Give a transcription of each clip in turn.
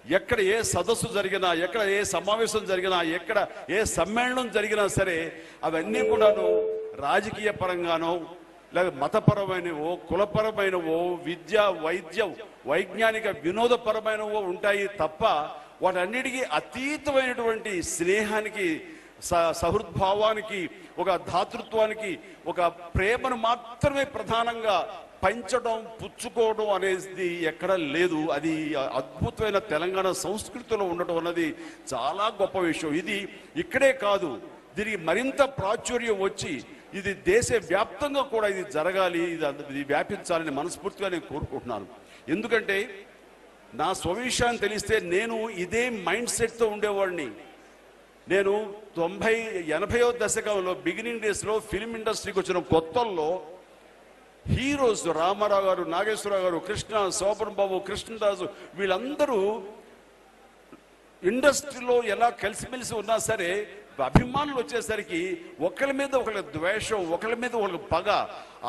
ఎక్కడ ఏ సదస్సు జరిగినా, ఎక్కడ ఏ సమావేశం జరిగినా, ఎక్కడ ఏ సమ్మేళనం జరిగినా సరే అవన్నీ కూడాను రాజకీయ పరంగానో లేక మతపరమైనవో, కులపరమైనవో, విద్య, వైద్యం, వైజ్ఞానిక వినోదపరమైనవో ఉంటాయి తప్ప వాటన్నిటికీ అతీతమైనటువంటి స్నేహానికి, సహృద్భావానికి, ఒక ధాతృత్వానికి, ఒక ప్రేమను మాత్రమే ప్రధానంగా పంచడం, పుచ్చుకోవడం అనేది ఎక్కడ లేదు. అది అద్భుతమైన తెలంగాణ సంస్కృతిలో ఉండటం అన్నది చాలా గొప్ప విషయం. ఇది ఇక్కడే కాదు, దీనికి మరింత ప్రాచుర్యం వచ్చి ఇది దేశ వ్యాప్తంగా కూడా ఇది జరగాలి, ఇది వ్యాపించాలని మనస్ఫూర్తిగా నేను కోరుకుంటున్నాను. ఎందుకంటే నా స్వవిషయాన్ని తెలిస్తే నేను ఇదే మైండ్ సెట్తో ఉండేవాడిని. నేను 80వ దశకంలో బిగినింగ్ డేస్లో ఫిలిం ఇండస్ట్రీకి వచ్చిన కొత్తల్లో హీరోస్ రామారావు గారు, నాగేశ్వరరావు గారు, కృష్ణ, శోభన్ బాబు, కృష్ణదాసు వీళ్ళందరూ ఇండస్ట్రీలో ఎలా కలిసిమెలిసి ఉన్నా సరే అభిమానులు వచ్చేసరికి ఒకరి మీద ఒకరి ద్వేషం, ఒకరి మీద ఒకరి పగ,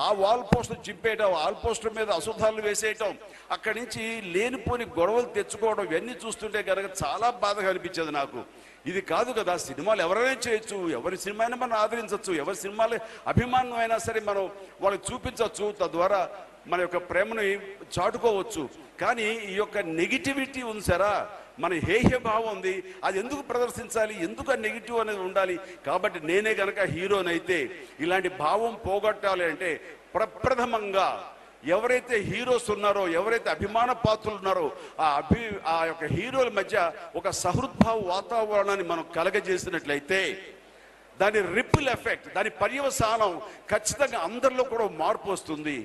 ఆ వాల్ పోస్టర్ చింపేయటం, వాల్ పోస్టర్ మీద అశుద్ధాలు వేసేయటం, అక్కడి నుంచి లేనిపోని గొడవలు తెచ్చుకోవడం, ఇవన్నీ చూస్తుంటే కనుక చాలా బాధగా అనిపించేది నాకు. ఇది కాదు కదా, సినిమాలు ఎవరైనా చేయొచ్చు, ఎవరి సినిమా అయినా మనం ఆదరించవచ్చు, ఎవరి సినిమాలు అభిమానం అయినా సరే మనం వాళ్ళకి చూపించవచ్చు, తద్వారా మన యొక్క ప్రేమను చాటుకోవచ్చు. కానీ ఈ యొక్క నెగిటివిటీ ఉంది సరా, మన హేహ్య భావం ఉంది, అది ఎందుకు ప్రదర్శించాలి, ఎందుకు ఆ నెగిటివ్ అనేది ఉండాలి? కాబట్టి నేనే కనుక హీరోనైతే ఇలాంటి భావం పోగొట్టాలి అంటే ప్రప్రథమంగా ఎవరైతే హీరోస్ ఉన్నారో, ఎవరైతే అభిమాన పాత్రలు ఉన్నారో ఆ యొక్క హీరోల మధ్య ఒక సహృద్భావ వాతావరణాన్ని మనం కలగజేసినట్లయితే దాని రిపుల్ ఎఫెక్ట్, దాని పర్యవసానం ఖచ్చితంగా అందరిలో కూడా మార్పు వస్తుంది.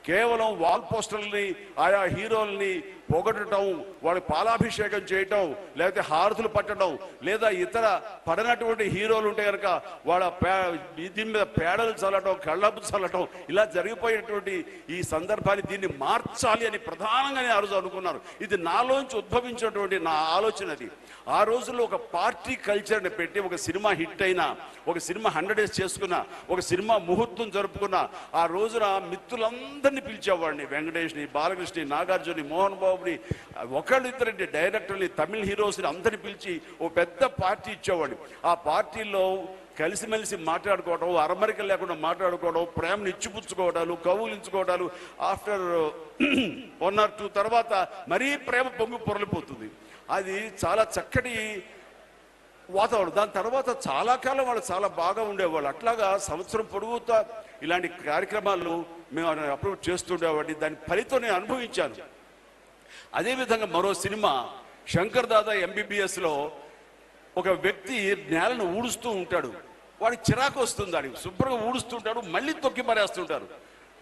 కేవలం వాల్ పోస్టర్లని, ఆయా హీరోల్ని పొగడటం, వాళ్ళకి పాలాభిషేకం చేయటం, లేకపోతే హారతులు పట్టడం, లేదా ఇతర పడినటువంటి హీరోలు ఉంటే కనుక వాళ్ళ దీని మీద పేడలు చల్లటం, కళ్ళపు చల్లటం, ఇలా జరిగిపోయేటువంటి ఈ సందర్భాన్ని దీన్ని మార్చాలి అని ప్రధానంగా నేను ఆ రోజు అనుకున్నాను. ఇది నాలోంచి ఉద్భవించినటువంటి నా ఆలోచన. అది ఆ రోజుల్లో ఒక పార్టీ కల్చర్ని పెట్టి ఒక సినిమా హిట్ అయినా, ఒక సినిమా 100 days చేసుకున్న, ఒక సినిమా ముహూర్తం జరుపుకున్న ఆ రోజున మిత్రులందరినీ పిలిచేవాడిని. వెంకటేష్ని, బాలకృష్ణని, నాగార్జుని, మోహన్ బాబుని, ఒకళ్ళు ఇద్దరంటే డైరెక్టర్ని, తమిళ హీరోస్ని అందరిని పిలిచి ఓ పెద్ద పార్టీ ఇచ్చేవాడిని. ఆ పార్టీలో కలిసిమెలిసి మాట్లాడుకోవడం, అరమరికలు లేకుండా మాట్లాడుకోవడం, ప్రేమను ఇచ్చిపుచ్చుకోవడాలు, కవులించుకోవడాలు. ఆఫ్టర్ 1 or 2 తర్వాత మరీ ప్రేమ పొంగి పొరలిపోతుంది. అది చాలా చక్కటి వాతావరణం. దాని తర్వాత చాలా కాలం వాళ్ళు చాలా బాగా ఉండేవాళ్ళు. అట్లాగా సంవత్సరం పొడుగుతా ఇలాంటి కార్యక్రమాలు మేము అప్రూవ్ చేస్తుండేవాడిని. దాని ఫలితం నేను అనుభవించాను. అదేవిధంగా మరో సినిమా శంకర్ దాదా MBBSలో ఒక వ్యక్తి నేలను ఊడుస్తూ ఉంటాడు. వాడికి చిరాకు వస్తుంది, వాడికి శుభ్రంగా ఊడుస్తుంటాడు, మళ్ళీ తొక్కి మరేస్తుంటారు.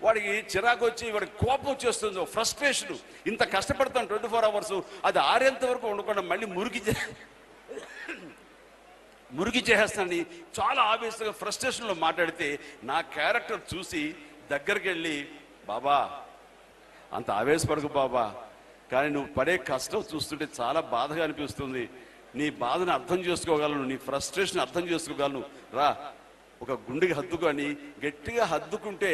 వాడికి చిరాకు వచ్చి వాడికి కోపం వచ్చేస్తుంది, ఫ్రస్ట్రేషన్. ఇంత కష్టపడతాను 24 hours, అది ఆరేంత వరకు ఉండకుండా మళ్ళీ మురికి చేసేస్తానని చాలా ఆవేశంగా ఫ్రస్ట్రేషన్లో మాట్లాడితే నా క్యారెక్టర్ చూసి దగ్గరికి వెళ్ళి, బాబా అంత ఆవేశపడకు బాబా, కానీ నువ్వు పడే కష్టం చూస్తుంటే చాలా బాధగా అనిపిస్తుంది, నీ బాధను అర్థం చేసుకోగలను, నీ ఫ్రస్ట్రేషన్ అర్థం చేసుకోగలను, రా ఒక గుండెకి హద్దుకొని గట్టిగా హద్దుకుంటే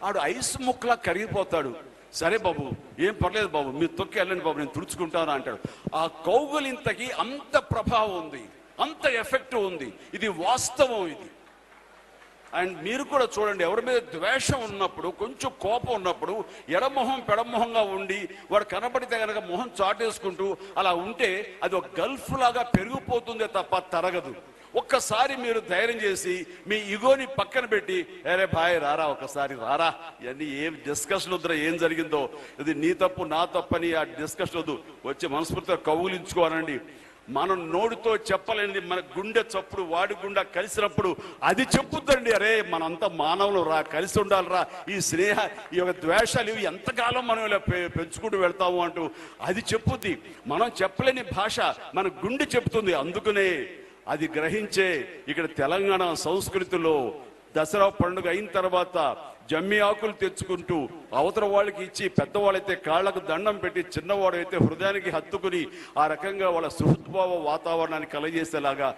ఆడు ఐస్ ముక్కలా కరిగిపోతాడు. సరే బాబు, ఏం పర్లేదు బాబు, మీరు తొక్కి వెళ్ళండి బాబు, నేను తుడుచుకుంటాను అంటాడు. ఆ కౌగులింతకి అంత ప్రభావం ఉంది, అంత ఎఫెక్ట్ ఉంది. ఇది వాస్తవం. ఇది అండ్ మీరు కూడా చూడండి, ఎవరి మీద ద్వేషం ఉన్నప్పుడు, కొంచెం కోపం ఉన్నప్పుడు ఎడమొహం పెడమొహంగా ఉండి వాడు కనబడితే కనుక మొహం చాటేసుకుంటూ అలా ఉంటే అది ఒక గల్ఫ్ లాగా పెరిగిపోతుందే తప్ప తరగదు. ఒక్కసారి మీరు ధైర్యం చేసి మీ ఇగోని పక్కన పెట్టి, అరే భాయ్ రారా, ఒకసారి రారా, ఇవన్నీ ఏం డిస్కషన్ వద్దురా, ఏం జరిగిందో, ఇది నీ తప్పు నా తప్పని ఆ డిస్కషన్ వద్దు, వచ్చి మనస్ఫూర్తిగా కౌగులించుకోవాలండి. మనం నోటితో చెప్పలేనిది మన గుండె చప్పుడు వాడి గుండె కలిసినప్పుడు అది చెప్పుద్దండి, అరే మనంతా మానవులు రా, కలిసి ఉండాలిరా, ఈ స్నేహ ఈ యొక్క ద్వేషాలు ఇవి ఎంతకాలం మనం ఇలా పెంచుకుంటూ వెళ్తాము అంటూ అది చెప్పుద్ది. మనం చెప్పలేని భాష మన గుండె చెప్తుంది. అందుకనే అది గ్రహించే ఇక్కడ తెలంగాణ సంస్కృతిలో దసరా పండుగ అయిన తర్వాత జమ్మి ఆకులు తెచ్చుకుంటూ అవతల వాళ్ళకి ఇచ్చి, పెద్దవాళ్ళైతే కాళ్లకు దండం పెట్టి, చిన్నవాడు అయితే హృదయానికి హత్తుకుని ఆ రకంగా వాళ్ళ సుహృద్భావ వాతావరణాన్ని కలగజేసేలాగా